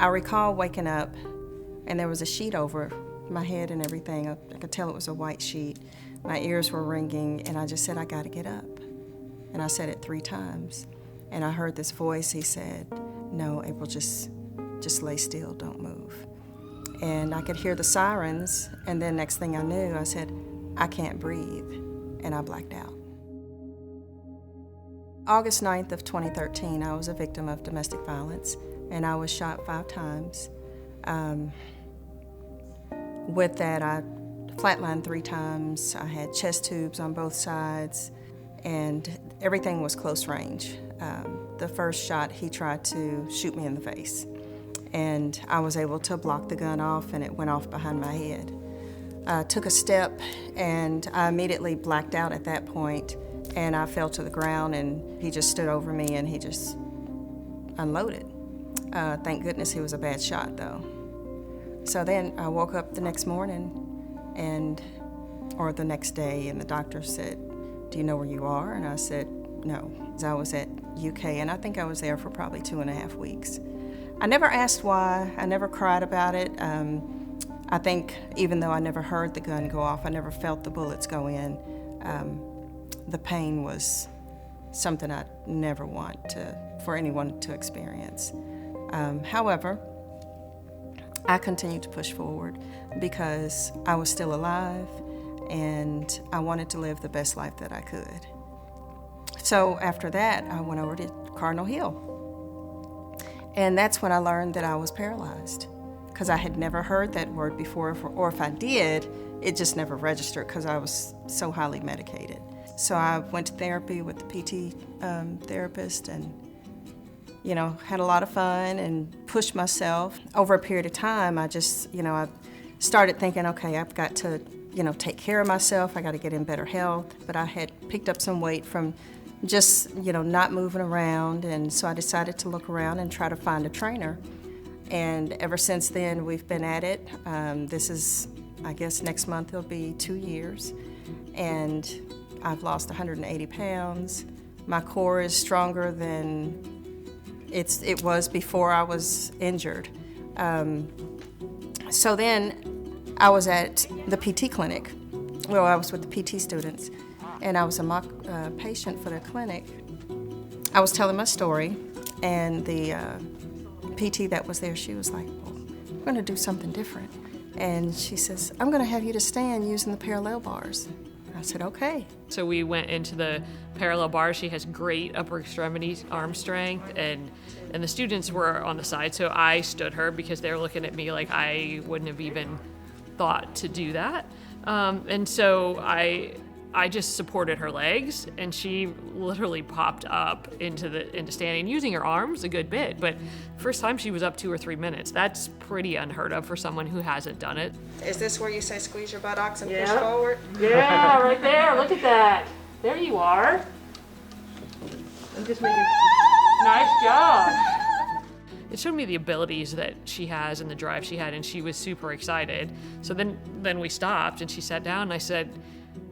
I recall waking up and there was a sheet over my head and everything. I could tell it was a white sheet. My ears were ringing, and I just said, I gotta get up. And I said it 3 times. And I heard this voice, he said, no, April, just lay still, don't move. And I could hear the sirens, and then next thing I knew, I said, I can't breathe, and I blacked out. August 9th of 2013, I was a victim of domestic violence, and I was shot 5 times. With that, I flatlined 3 times. I had chest tubes on both sides, and everything was close range. The first shot, he tried to shoot me in the face, and I was able to block the gun off, and it went off behind my head. I took a step, and I immediately blacked out at that point, and I fell to the ground, and he just stood over me, and he just unloaded. Thank goodness he was a bad shot, though. So then I woke up the next morning, or the next day, and the doctor said, do you know where you are? And I said, no. I was at UK, and I think I was there for probably 2.5 weeks. I never asked why. I never cried about it. I think even though I never heard the gun go off, I never felt the bullets go in. The pain was something I never want for anyone to experience. However, I continued to push forward because I was still alive and I wanted to live the best life that I could. So after that, I went over to Cardinal Hill. And that's when I learned that I was paralyzed, because I had never heard that word before, or if I did, it just never registered because I was so highly medicated. So I went to therapy with the PT therapist and, had a lot of fun and pushed myself. Over a period of time, I just, I started thinking, okay, I've got to, take care of myself. I got to get in better health. But I had picked up some weight from just, not moving around. And so I decided to look around and try to find a trainer. And ever since then, we've been at it. This is, I guess next month it'll be 2 years. And I've lost 180 pounds. My core is stronger than it was before I was injured. So then I was at the PT clinic. Well, I was with the PT students, and I was a mock patient for their clinic. I was telling my story, and the PT that was there, she was like, well, we're gonna do something different. And she says, I'm gonna have you to stand using the parallel bars. I said, okay. So we went into the parallel bar. She has great upper extremity arm strength, and the students were on the side, so I stood her because they were looking at me like I wouldn't have even thought to do that. And so I just supported her legs, and she literally popped up into standing, using her arms a good bit. But first time she was up 2 or 3 minutes. That's pretty unheard of for someone who hasn't done it. Is this where you say squeeze your buttocks and push forward? Yeah, right there. Look at that. There you are. I'm just making. Nice job. It showed me the abilities that she has and the drive she had, and she was super excited. So then we stopped, and she sat down, and I said,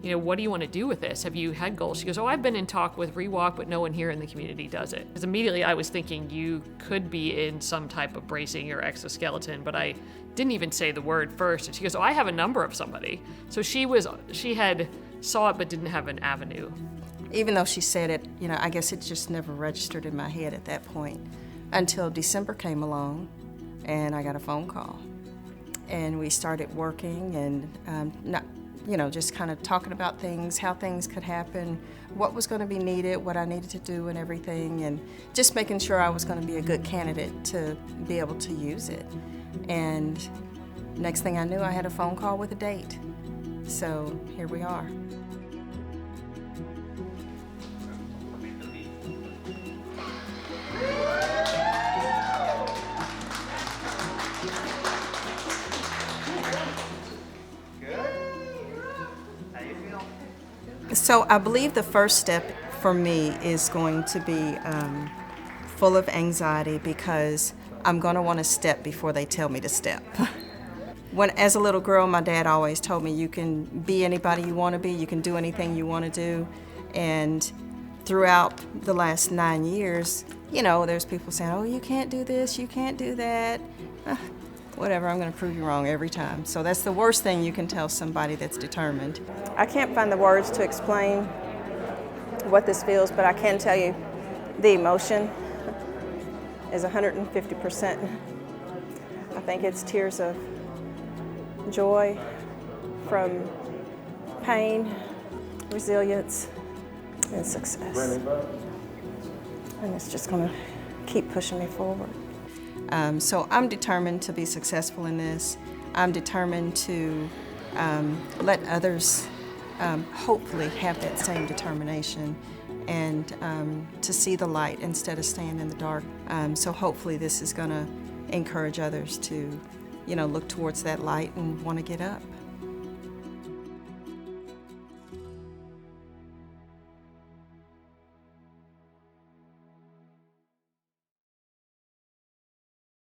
what do you want to do with this? Have you had goals? She goes, I've been in talk with ReWalk, but no one here in the community does it. Because immediately I was thinking you could be in some type of bracing or exoskeleton, but I didn't even say the word first. And she goes, I have a number of somebody. So she had saw it, but didn't have an avenue. Even though she said it, I guess it just never registered in my head at that point until December came along and I got a phone call. And we started working and just kind of talking about things, how things could happen, what was going to be needed, what I needed to do and everything, and just making sure I was going to be a good candidate to be able to use it. And next thing I knew, I had a phone call with a date. So here we are. So I believe the first step for me is going to be full of anxiety because I'm going to want to step before they tell me to step. As a little girl, my dad always told me you can be anybody you want to be, you can do anything you want to do. And throughout the last 9 years, you know, there's people saying, oh, you can't do this, you can't do that. Whatever, I'm going to prove you wrong every time. So that's the worst thing you can tell somebody that's determined. I can't find the words to explain what this feels, but I can tell you the emotion is 150%. I think it's tears of joy from pain, resilience, and success. And it's just going to keep pushing me forward. So I'm determined to be successful in this. I'm determined to let others hopefully have that same determination and to see the light instead of staying in the dark. So hopefully this is going to encourage others to, you know, look towards that light and want to get up.